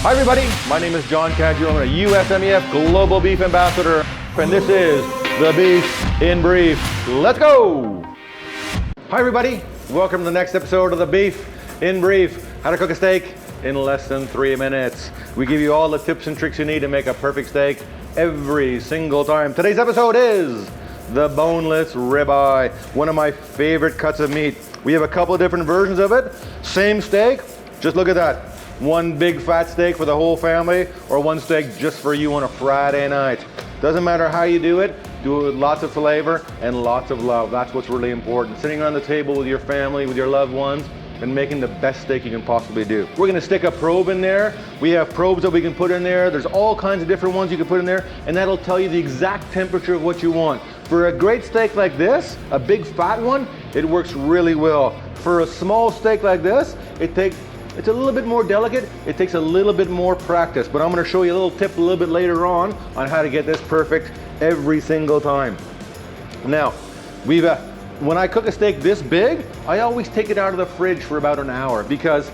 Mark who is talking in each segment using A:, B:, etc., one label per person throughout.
A: Hi everybody, my name is John Cadieux. I'm a USMEF Global Beef Ambassador, and this is the Beef in Brief. Let's go! Hi everybody, welcome to the next episode of the Beef in Brief. How to cook a steak in less than 3 minutes. We give you all the tips and tricks you need to make a perfect steak every single time. Today's episode is the boneless ribeye, one of my favorite cuts of meat. We have a couple of different versions of it. Same steak, just look at that. One big fat steak for the whole family, or one steak just for you on a Friday night. Doesn't matter how you do it with lots of flavor and lots of love. That's what's really important. Sitting around the table with your family, with your loved ones, and making the best steak you can possibly do. We're gonna stick a probe in there. We have probes that we can put in there. There's all kinds of different ones you can put in there, and that'll tell you the exact temperature of what you want. For a great steak like this, a big fat one, it works really well. For a small steak like this, it's a little bit more delicate. It takes a little bit more practice, but I'm gonna show you a little tip a little bit later on how to get this perfect every single time. Now, when I cook a steak this big, I always take it out of the fridge for about an hour, because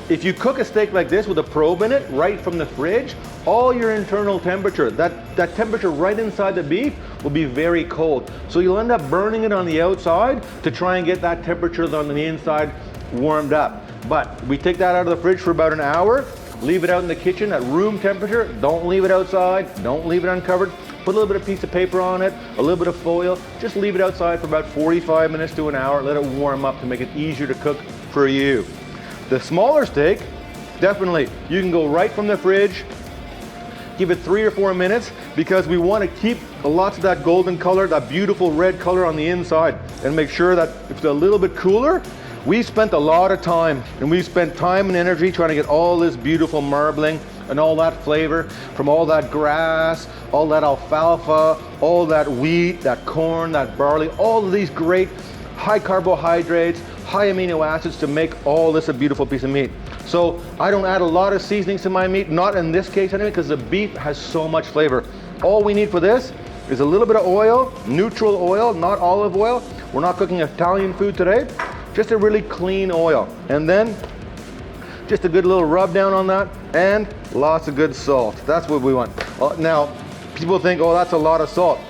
A: if you cook a steak like this with a probe in it right from the fridge, all your internal temperature, that temperature right inside the beef will be very cold. So you'll end up burning it on the outside to try and get that temperature on the inside warmed up. But we take that out of the fridge for about an hour, leave it out in the kitchen at room temperature. Don't leave it outside, don't leave it uncovered. Put a little bit of piece of paper on it, a little bit of foil. Just leave it outside for about 45 minutes to an hour. Let it warm up to make it easier to cook for you. The smaller steak, definitely, you can go right from the fridge, give it 3 or 4 minutes, because we want to keep lots of that golden color, that beautiful red color on the inside, and make sure that if it's a little bit cooler. We spent a lot of time, and we spent time and energy trying to get all this beautiful marbling and all that flavor from all that grass, all that alfalfa, all that wheat, that corn, that barley, all of these great high carbohydrates, high amino acids to make all this a beautiful piece of meat. So I don't add a lot of seasonings to my meat, not in this case anyway, because the beef has so much flavor. All we need for this is a little bit of oil, neutral oil, not olive oil. We're not cooking Italian food today. Just a really clean oil, and then just a good little rub down on that, and lots of good salt. That's what we want. Now, people think, oh, that's a lot of salt,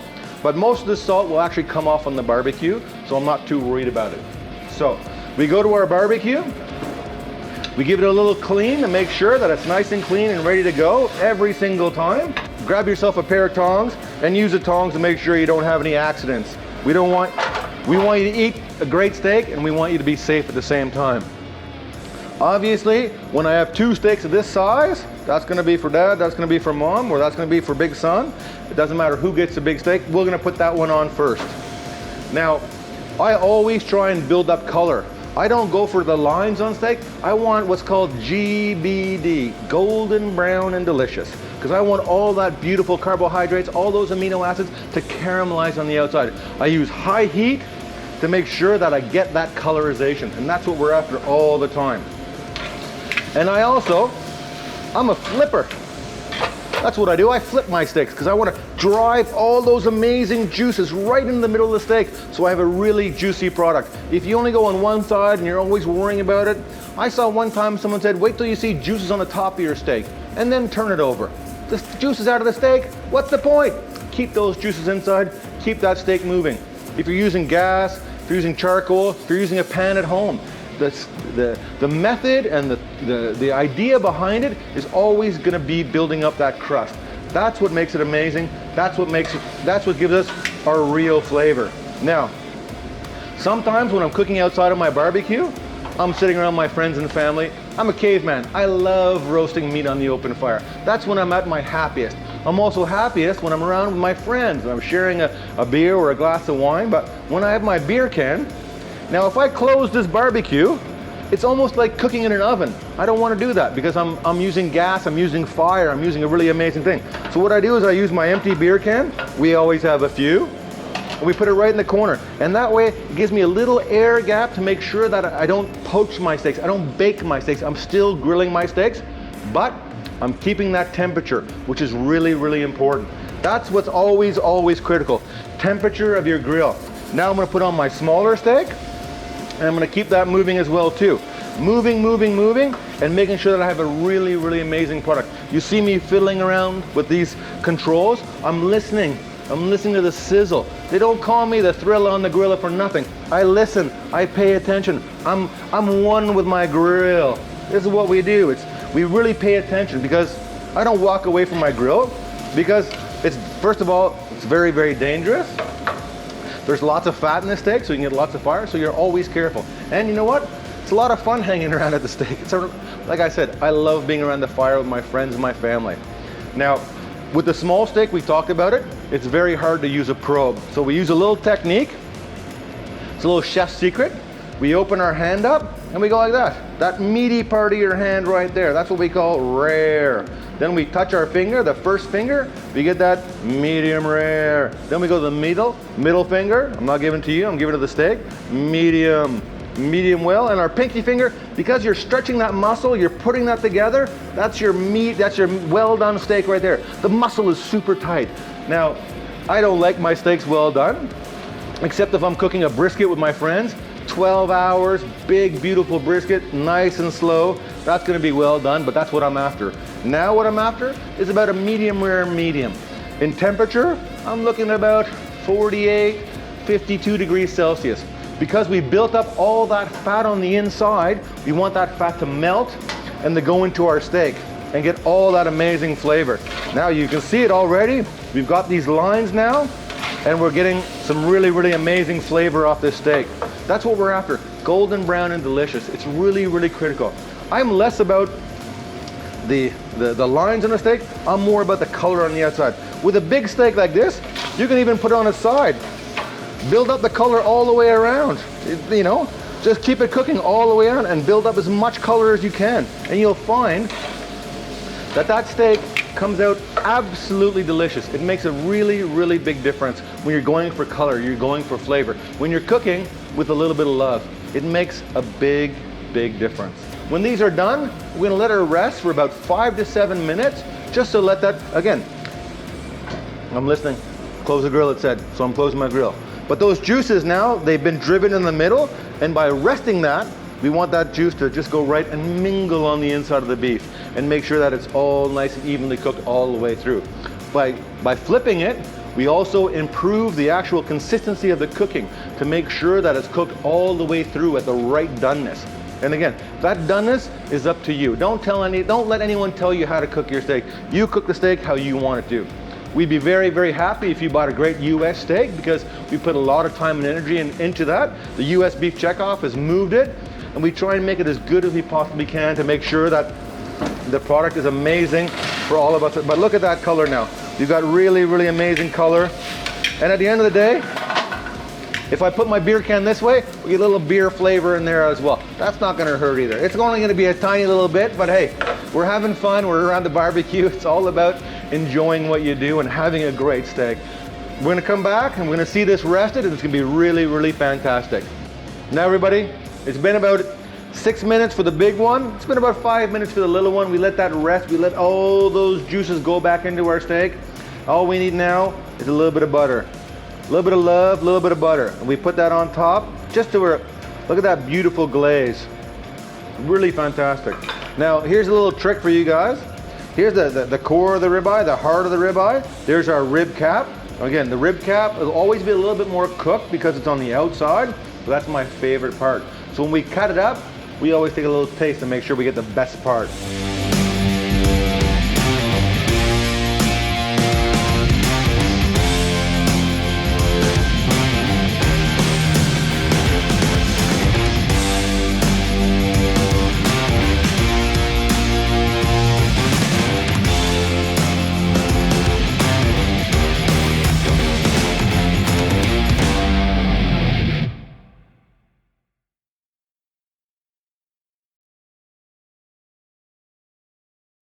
A: but most of the salt will actually come off on the barbecue, so I'm not too worried about it. So we go to our barbecue, we give it a little clean to make sure that it's nice and clean and ready to go every single time. Grab yourself a pair of tongs and use the tongs to make sure you don't have any accidents. We want you to eat a great steak, and we want you to be safe at the same time. Obviously, when I have 2 steaks of this size, that's gonna be for dad, that's gonna be for mom, or that's gonna be for big son. It doesn't matter who gets the big steak, we're gonna put that one on first. Now, I always try and build up color. I don't go for the lines on steak. I want what's called GBD, golden brown and delicious, because I want all that beautiful carbohydrates, all those amino acids to caramelize on the outside. I use high heat to make sure that I get that colorization, and that's what we're after all the time. And I'm a flipper. That's what I do. I flip my steaks because I want to drive all those amazing juices right in the middle of the steak, so I have a really juicy product. If you only go on one side and you're always worrying about it, I saw one time someone said, wait till you see juices on the top of your steak and then turn it over. The juice is out of the steak, what's the point? Keep those juices inside, keep that steak moving. If you're using gas, if you're using charcoal, if you're using a pan at home, the method and the idea behind it is always going to be building up that crust. That's what makes it amazing. That's what gives us our real flavor. Now, sometimes when I'm cooking outside of my barbecue, I'm sitting around my friends and family. I'm a caveman. I love roasting meat on the open fire. That's when I'm at my happiest. I'm also happiest when I'm around with my friends. I'm sharing a beer or a glass of wine, but when I have my beer can, now if I close this barbecue, it's almost like cooking in an oven. I don't want to do that because I'm using gas, I'm using fire, I'm using a really amazing thing. So what I do is I use my empty beer can. We always have a few. And we put it right in the corner. And that way it gives me a little air gap to make sure that I don't poach my steaks, I don't bake my steaks. I'm still grilling my steaks, but I'm keeping that temperature, which is really, really important. That's what's always, always critical. Temperature of your grill. Now I'm gonna put on my smaller steak, and I'm gonna keep that moving as well too. Moving, moving, moving, and making sure that I have a really, really amazing product. You see me fiddling around with these controls, I'm listening to the sizzle. They don't call me the Thriller on the Grilla for nothing. I listen, I pay attention. I'm one with my grill. This is what we do. We really pay attention, because I don't walk away from my grill, because first of all, it's very, very dangerous. There's lots of fat in the steak, so you can get lots of fire, so you're always careful. And you know what? It's a lot of fun hanging around at the steak. It's sort of, like I said, I love being around the fire with my friends and my family. Now, with the small steak, we talked about it, it's very hard to use a probe. So we use a little technique. It's a little chef's secret. We open our hand up and we go like that. That meaty part of your hand right there, that's what we call rare. Then we touch our finger, the first finger, we get that medium rare. Then we go to the middle finger. I'm not giving it to you, I'm giving it to the steak. Medium well, and our pinky finger, because you're stretching that muscle, you're putting that together, that's your meat, that's your well done steak right there. The muscle is super tight. Now, I don't like my steaks well done, except if I'm cooking a brisket with my friends. 12 hours, big, beautiful brisket, nice and slow. That's gonna be well done, but that's what I'm after. Now what I'm after is about a medium rare medium. In temperature, I'm looking at about 48, 52 degrees Celsius. Because we built up all that fat on the inside, we want that fat to melt and to go into our steak and get all that amazing flavor. Now you can see it already. We've got these lines now, and we're getting some really, really amazing flavor off this steak. That's what we're after, golden brown and delicious. It's really, really critical. I'm less about the lines on the steak, I'm more about the color on the outside. With a big steak like this, you can even put it on its side. Build up the color all the way around. You know, just keep it cooking all the way around and build up as much color as you can. And you'll find that steak comes out absolutely delicious. It makes a really, really big difference when you're going for color, you're going for flavor. When you're cooking with a little bit of love, it makes a big, big difference. When these are done, we're gonna let her rest for about 5 to 7 minutes, just to let that, again, I'm listening. Close the grill, it said, so I'm closing my grill. But those juices now, they've been driven in the middle, and by resting that, we want that juice to just go right and mingle on the inside of the beef and make sure that it's all nice and evenly cooked all the way through. By flipping it, we also improve the actual consistency of the cooking to make sure that it's cooked all the way through at the right doneness. And again, that doneness is up to you. Don't let anyone tell you how to cook your steak. You cook the steak how you want it to. We'd be very, very happy if you bought a great US steak, because we put a lot of time and energy into that. The US Beef Checkoff has moved it, and we try and make it as good as we possibly can to make sure that the product is amazing for all of us. But look at that color now. You've got really, really amazing color. And at the end of the day, if I put my beer can this way, we get a little beer flavor in there as well. That's not gonna hurt either. It's only gonna be a tiny little bit, but hey, we're having fun, we're around the barbecue. It's all about enjoying what you do and having a great steak. We're gonna come back and we're gonna see this rested, and it's gonna be really, really fantastic. Now everybody, it's been about 6 minutes for the big one. It's been about 5 minutes for the little one. We let that rest. We let all those juices go back into our steak. All we need now is a little bit of butter. A little bit of love, a little bit of butter. And we put that on top, just to where, look at that beautiful glaze. Really fantastic. Now, here's a little trick for you guys. Here's the core of the ribeye, the heart of the ribeye. There's our rib cap. Again, the rib cap will always be a little bit more cooked because it's on the outside. So that's my favorite part. So when we cut it up, we always take a little taste to make sure we get the best part.